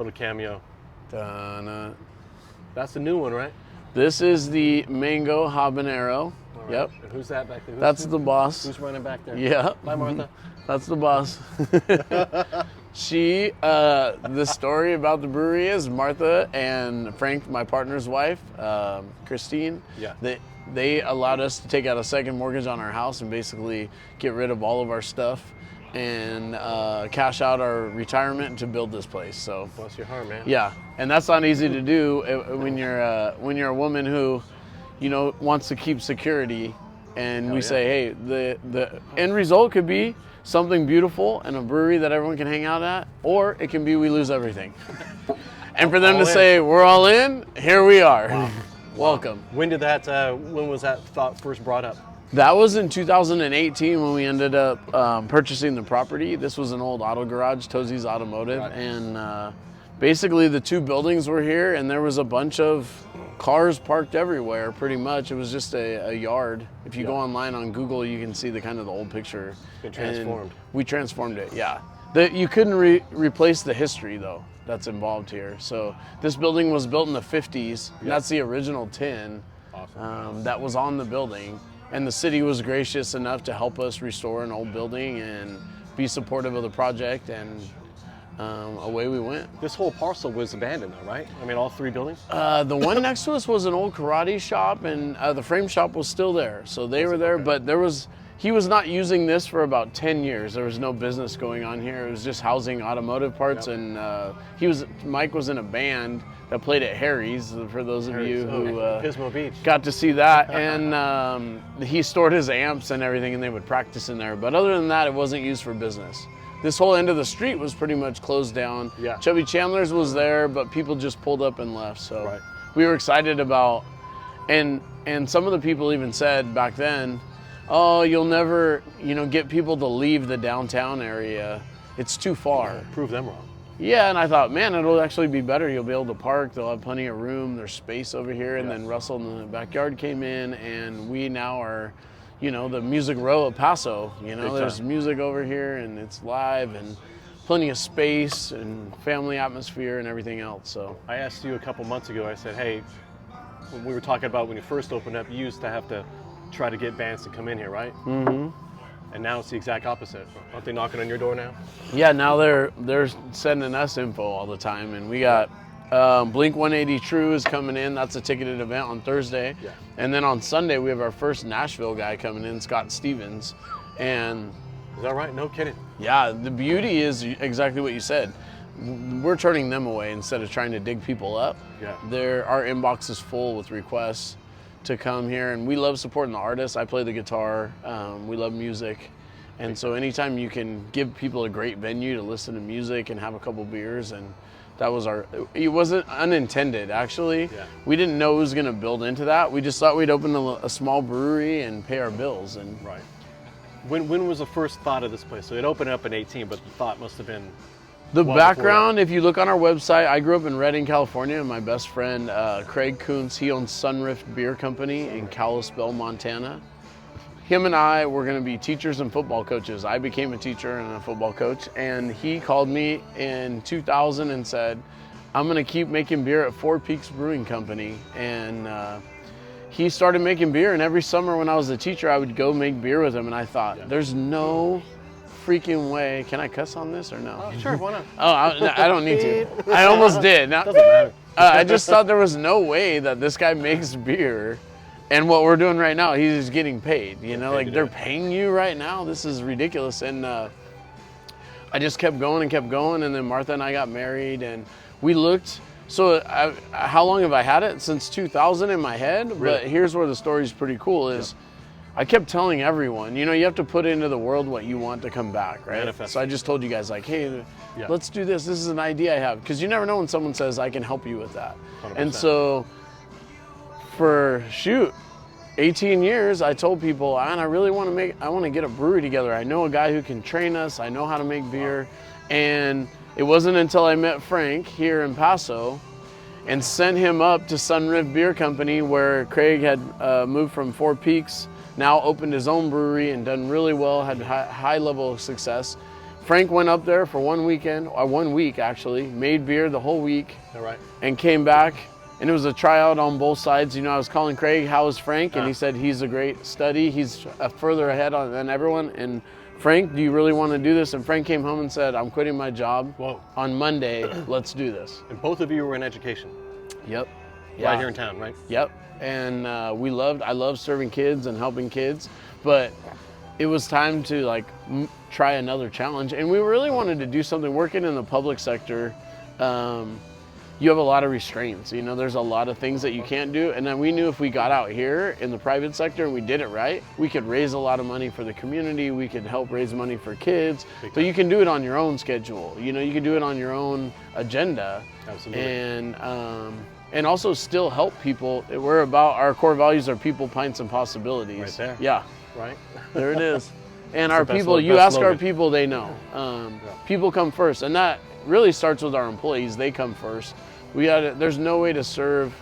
Little cameo. Dun-na. That's the new one, right? This is the mango habanero. Right. Yep. And who's that back there? That's the boss. Who's running back there? Yeah. Bye, Martha. That's the boss. The story about the brewery is Martha and Frank, my partner's wife, Christine. Yeah. They allowed us to take out a second mortgage on our house and basically get rid of all of our stuff and cash out our retirement to build this place. So Bless your heart, man. yeah, and that's not easy to do when you're a woman who, wants to keep security. And Hell we yeah. say, hey, the end result could be something beautiful and a brewery that everyone can hang out at, or it can be we lose everything. And for them to say we're all in, here we are. Wow. Welcome. When was that thought first brought up? That was in 2018 when we ended up purchasing the property. This was an old auto garage, Tozzi's Automotive, Right. and basically the two buildings were here, and there was a bunch of cars parked everywhere. Pretty much, it was just a yard. If you go online on Google, you can see the old picture. Been transformed. And we transformed it, yeah. You couldn't replace the history though that's involved here. So this building was built in the 50s. And that's the original tin. Awesome. That was on the building. And the city was gracious enough to help us restore an old building and be supportive of the project, and away we went. This whole parcel was abandoned though, right? I mean, all three buildings? The one next to us was an old karate shop, and the frame shop was still there. So they were there, but he was not using this for about 10 years. There was no business going on here. It was just housing automotive parts. Yep. And Mike was in a band that played at Harry's, for those of you who Pismo Beach. got to see that. And he stored his amps and everything, and they would practice in there. But other than that, it wasn't used for business. This whole end of the street was pretty much closed down. Yeah. Chubby Chandler's was there, but people just pulled up and left. So Right. we were excited about, and some of the people even said back then, oh, you'll never, get people to leave the downtown area. It's too far. Prove them wrong. Yeah, and I thought, man, it'll actually be better. You'll be able to park. They'll have plenty of room. There's space over here. And then Russell in the backyard came in, and we now are, the music row of Paso. There's music over here, and it's live, and plenty of space and family atmosphere and everything else. So I asked you a couple months ago, I said, hey, when we were talking about when you first opened up, you used to have to try to get bands to come in here, right? Mm-hmm. And now it's the exact opposite. Aren't they knocking on your door now? Yeah, now they're sending us info all the time, and we got Blink 180 True is coming in. That's a ticketed event on Thursday. Yeah. And then on Sunday we have our first Nashville guy coming in, Scott Stevens. And is that right? No kidding. yeah, the beauty is exactly what you said. We're turning them away instead of trying to dig people up. Yeah. Our inbox is full with requests to come here, and we love supporting the artists. I play the guitar. We love music. And so anytime you can give people a great venue to listen to music and have a couple beers, and that was it wasn't unintended, actually. Yeah. We didn't know it was gonna build into that. We just thought we'd open a small brewery and pay our bills. And Right. When was the first thought of this place? So it opened up in 18, but the thought must have been the well background, if you look on our website, I grew up in Redding, California, and my best friend, Craig Kuntz, he owns Sunrift Beer Company in Kalispell, Montana. Him and I were gonna be teachers and football coaches. I became a teacher and a football coach, and he called me in 2000 and said, I'm gonna keep making beer at Four Peaks Brewing Company. And he started making beer, and every summer when I was a teacher, I would go make beer with him, and I thought, there's no freaking way. Can I cuss on this or no? Oh, sure, why not? Oh, I don't need to. I almost did. Now, Doesn't matter. I just thought there was no way that this guy makes beer, and what we're doing right now, he's getting paid. They're paying you right now. This is ridiculous. And I just kept going, and then Martha and I got married, and we looked. So how long have I had it? Since 2000 in my head. Really? But here's where the story's pretty cool is. I kept telling everyone, you have to put into the world what you want to come back, right? Manifest. So I just told you guys, like, hey, let's do this. This is an idea I have. Because you never know when someone says, I can help you with that. 100%. And so for 18 years, I told people, I really want to get a brewery together. I know a guy who can train us. I know how to make beer. And it wasn't until I met Frank here in Paso and sent him up to Sunrift Beer Company, where Craig had moved from Four Peaks, now opened his own brewery and done really well, had high level of success. Frank went up there for 1 weekend, or 1 week actually, made beer the whole week, All right. and came back. And it was a tryout on both sides. You know, I was calling Craig, how is Frank? And he said he's a great study. He's further ahead than everyone. And Frank, do you really want to do this? And Frank came home and said, I'm quitting my job on Monday. Let's do this. And both of you were in education. Yep. Right here in town, right? Yep. And I love serving kids and helping kids. But it was time to like try another challenge. And we really wanted to do something. Working in the public sector, you have a lot of restraints. You know, there's a lot of things that you can't do. And then we knew if we got out here in the private sector and we did it right, we could raise a lot of money for the community. We could help raise money for kids. But you can do it on your own schedule. You know, you can do it on your own agenda. Absolutely. And also still help people. We're about, our core values are people, pints, and possibilities. Right there. Yeah. Right? There it is. And our people, best you ask slogan. our people, they know. People come first. And that really starts with our employees. They come first. There's no way to serve,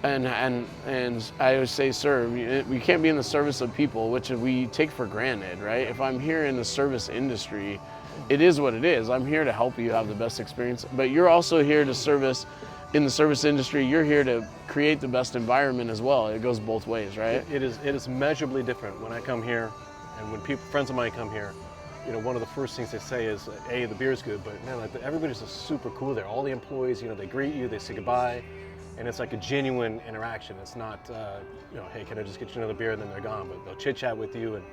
and I always say serve. We can't be in the service of people, which we take for granted, right? If I'm here in the service industry, it is what it is. I'm here to help you have the best experience, but you're also here to service. In the service industry, you're here to create the best environment as well. It goes both ways, right? It is measurably different when I come here, and when friends of mine come here. You know, one of the first things they say is, "Hey, the beer's good," but man, like everybody's just super cool there. All the employees, you know, they greet you, they say goodbye, and it's like a genuine interaction. It's not, you know, "Hey, can I just get you another beer?" and then they're gone. But they'll chit chat with you, and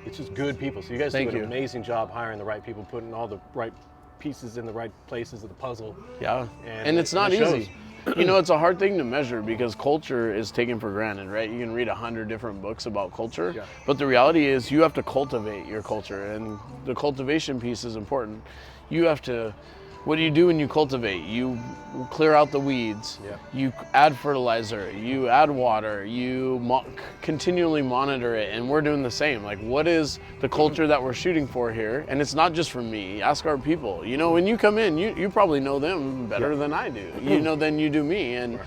it's just good people. So you guys do an amazing job hiring the right people, putting all the right pieces in the right places of the puzzle. Yeah, and it's not easy. You know, it's a hard thing to measure because culture is taken for granted, right? You can read 100 different books about culture, but the reality is you have to cultivate your culture, and the cultivation piece is important. You have to, what do you do when you cultivate? You clear out the weeds, you add fertilizer, you add water, you continually monitor it, and we're doing the same. Like, what is the culture that we're shooting for here? And it's not just from me. Ask our people. You know, when you come in, you probably know them better than I do, you know, than you do me. And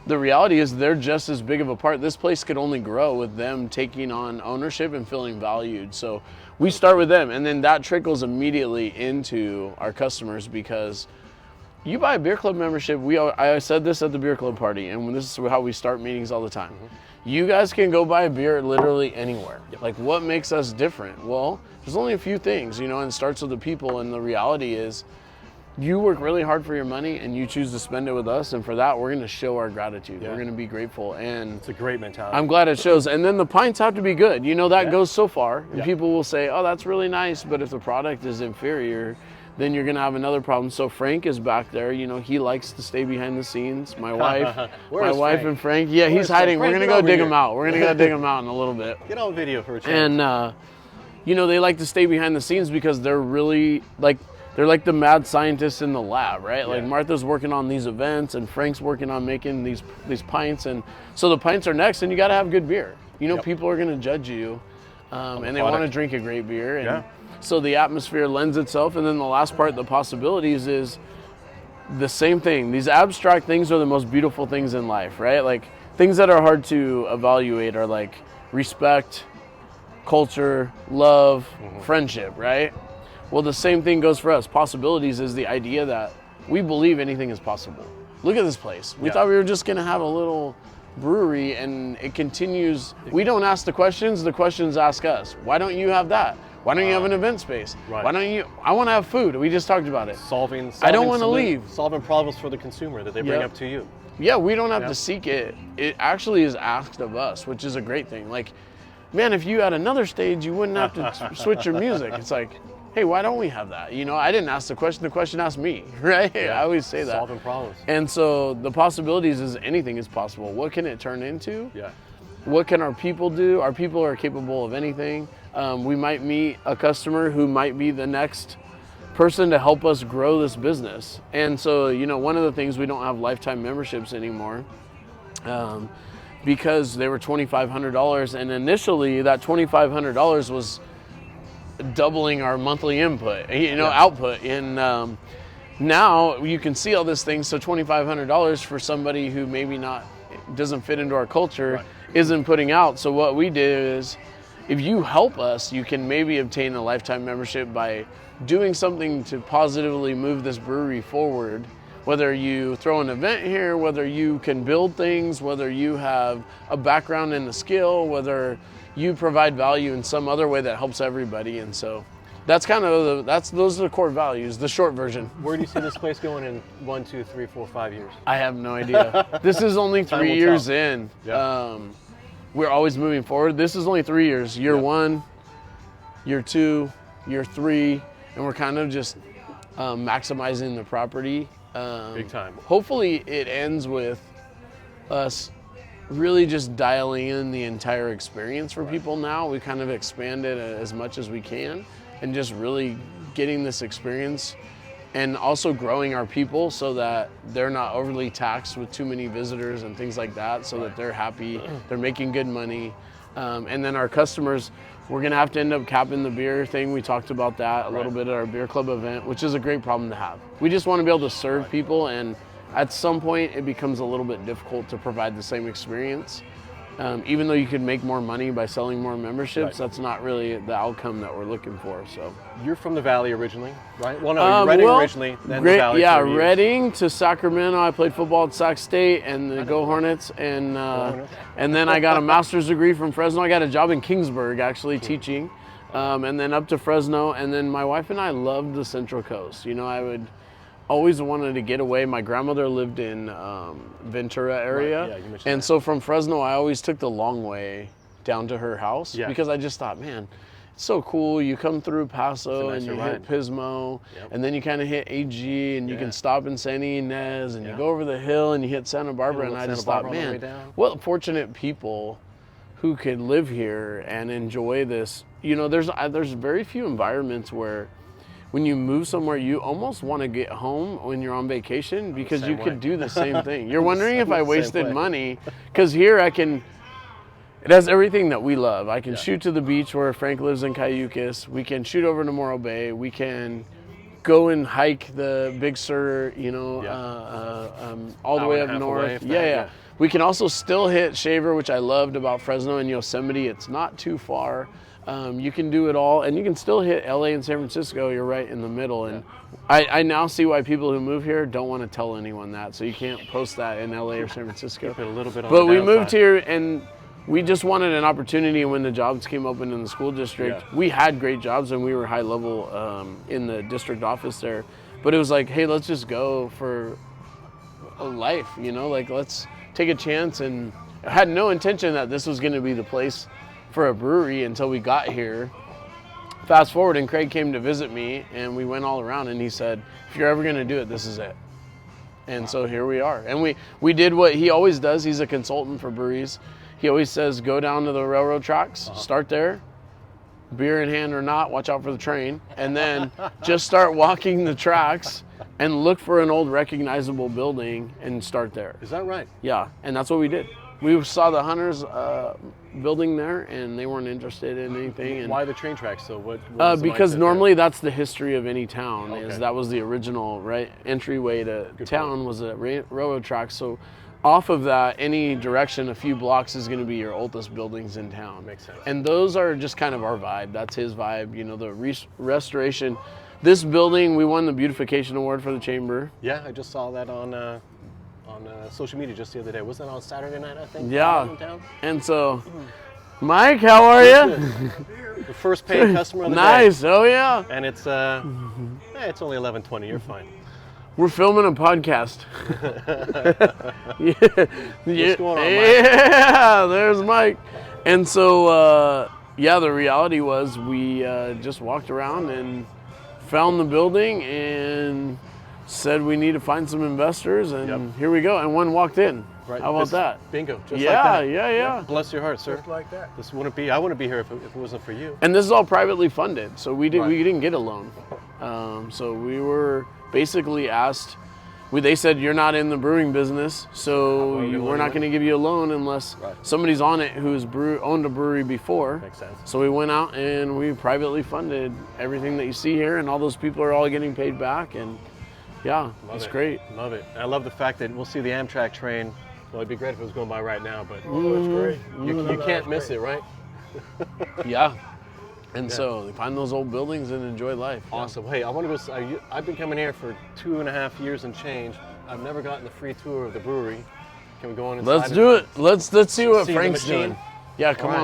the reality is they're just as big of a part. This place could only grow with them taking on ownership and feeling valued. So we start with them, and then that trickles immediately into our customers, because you buy a beer club membership. I said this at the beer club party, and this is how we start meetings all the time. You guys can go buy a beer literally anywhere. Like, what makes us different? Well, there's only a few things, you know, and it starts with the people, and the reality is you work really hard for your money and you choose to spend it with us, and for that we're going to show our gratitude. We're going to be grateful, and it's a great mentality. I'm glad it shows. And then the pints have to be good. You know, that goes so far, and people will say, "Oh, that's really nice," but if the product is inferior, then you're going to have another problem. So Frank is back there. You know, he likes to stay behind the scenes. My wife, and Frank. Yeah, he's hiding. We're going to go dig him out. We're going to go dig him out in a little bit. Get on video for a chance. And you know, they like to stay behind the scenes because they're really like, they're like the mad scientists in the lab, right? Like Martha's working on these events and Frank's working on making these pints. And so the pints are next, and you got to have good beer. You know, people are going to judge you, and they want to drink a great beer. And so the atmosphere lends itself. And then the last part, the possibilities, is the same thing. These abstract things are the most beautiful things in life, right? Like, things that are hard to evaluate are like respect, culture, love, friendship, right? Well, the same thing goes for us. Possibilities is the idea that we believe anything is possible. Look at this place. We thought we were just going to have a little brewery, and it continues. We don't ask the questions ask us. Why don't you have that? Why don't you have an event space? Why don't you? I want to have food. We just talked about it. Solving I don't want to leave. Solving problems for the consumer that they bring up to you. Yeah, we don't have to seek it. It actually is asked of us, which is a great thing. Like, man, if you had another stage, you wouldn't have to switch your music. It's like, hey, why don't we have that? You know, I didn't ask the question asked me, right? I always say that. Solving problems. And so the possibilities is anything is possible. What can it turn into? What can our people do? Our people are capable of anything. We might meet a customer who might be the next person to help us grow this business. And so, you know, one of the things, we don't have lifetime memberships anymore, because they were $2,500. And initially that $2,500 was doubling our monthly input, you know, output. And now you can see all these things. So $2,500 for somebody who maybe doesn't fit into our culture isn't putting out. So what we did is, if you help us, you can maybe obtain a lifetime membership by doing something to positively move this brewery forward. Whether you throw an event here, whether you can build things, whether you have a background in a skill, whether you provide value in some other way that helps everybody. And so that's kind of those are the core values, the short version. Where do you see this place going in 1, 2, 3, 4, 5 years? I have no idea. This is only Time 3 will years tell. in. Yeah. We're always moving forward. This is only 3 years. Year 1, year 2, year 3, and we're kind of just maximizing the property. Big time. Hopefully it ends with us really just dialing in the entire experience for people now. We kind of expanded as much as we can and just really getting this experience and also growing our people so that they're not overly taxed with too many visitors and things like that, so that they're happy, they're making good money. And then our customers, we're gonna have to end up capping the beer thing. We talked about that a little bit at our beer club event, which is a great problem to have. We just wanna be able to serve people, and at some point it becomes a little bit difficult to provide the same experience. Even though you could make more money by selling more memberships, that's not really the outcome that we're looking for. So You're from the Valley originally, right? Well, no, you're Redding originally, then the Valley. Yeah, for years. Redding to Sacramento. I played football at Sac State and the Go Hornets, and then I got a master's degree from Fresno. I got a job in Kingsburg actually teaching, and then up to Fresno. And then my wife and I loved the Central Coast. You know, I would always wanted to get away. My grandmother lived in Ventura area, Right. Yeah, you mentioned and that. so from Fresno, I always took the long way down to her house because I just thought, man, it's so cool. You come through Paso and you hit Pismo, and then you kind of hit AG, and you can stop in San Ynez, and you go over the hill and you hit Santa Barbara, and I just thought, man, what fortunate people who could live here and enjoy this. You know, there's very few environments where when you move somewhere, you almost want to get home when you're on vacation because you could do the same thing. You're wondering if I wasted money, because here it has everything that we love. I can shoot to the beach where Frank lives in Cayucas. We can shoot over to Morro Bay. We can go and hike the Big Sur, you know, all the way up north. We can also still hit Shaver, which I loved about Fresno and Yosemite. It's not too far. You can do it all, and you can still hit LA and San Francisco. You're right in the middle, and I now see why people who move here don't want to tell anyone that. So you can't post that in LA or San Francisco. Keep it a little bit on but the we downside. moved here, and we just wanted an opportunity. When the jobs came open in the school district, we had great jobs, and we were high level in the district office there. But it was like, hey, let's just go for a life, you know, like let's take a chance. And I had no intention that this was going to be the place for a brewery until we got here. Fast forward, and Craig came to visit me, and we went all around, and he said, if you're ever going to do it, this is it. And so here we are. And we did what he always does. He's a consultant for breweries. He always says, go down to the railroad tracks, start there, beer in hand or not, watch out for the train, and then just start walking the tracks and look for an old recognizable building and start there. Is that right? Yeah, and that's what we did. We saw the Hunters building there, and they weren't interested in anything. And why the train tracks? So what was the because mindset normally that's the history of any town. Okay. Is that was the original entryway to Good town point. was a railroad track. So off of that, any direction, a few blocks is going to be your oldest buildings in town. Makes sense. And those are just kind of our vibe. That's his vibe. You know, the restoration. This building, we won the beautification award for the chamber. Yeah, I just saw that on social media just the other day. Wasn't that on Saturday night, I think? Yeah. In town? And so, Mike, how are you? The first paid customer of the day. Nice. Oh yeah. And it's it's only 11:20. You're fine. We're filming a podcast. What's going on, Mike? Yeah, there's Mike. And so, the reality was we just walked around and found the building and said we need to find some investors, and here we go. And one walked in. Right. How about that? Bingo. Just Yeah, like that. yeah. Bless your heart, sir. Just like that. I wouldn't be here if it wasn't for you. And this is all privately funded, so we didn't get a loan. So we were basically asked. They said you're not in the brewing business, so we're not going to give you a loan unless somebody's on it who's owned a brewery before. Makes sense. So we went out and we privately funded everything that you see here, and all those people are all getting paid back, and it's great. Love it. I love the fact that we'll see the Amtrak train. Well, it'd be great if it was going by right now, but Oh, it's great. you can't miss it, right? Yeah. And so find those old buildings and enjoy life. Yeah. Awesome. Hey, I want to go. I've been coming here for 2.5 years and change. I've never gotten the free tour of the brewery. Can we go on inside? Let's do it. Let's see what see the Frank's machine? doing. Yeah, come All right. on.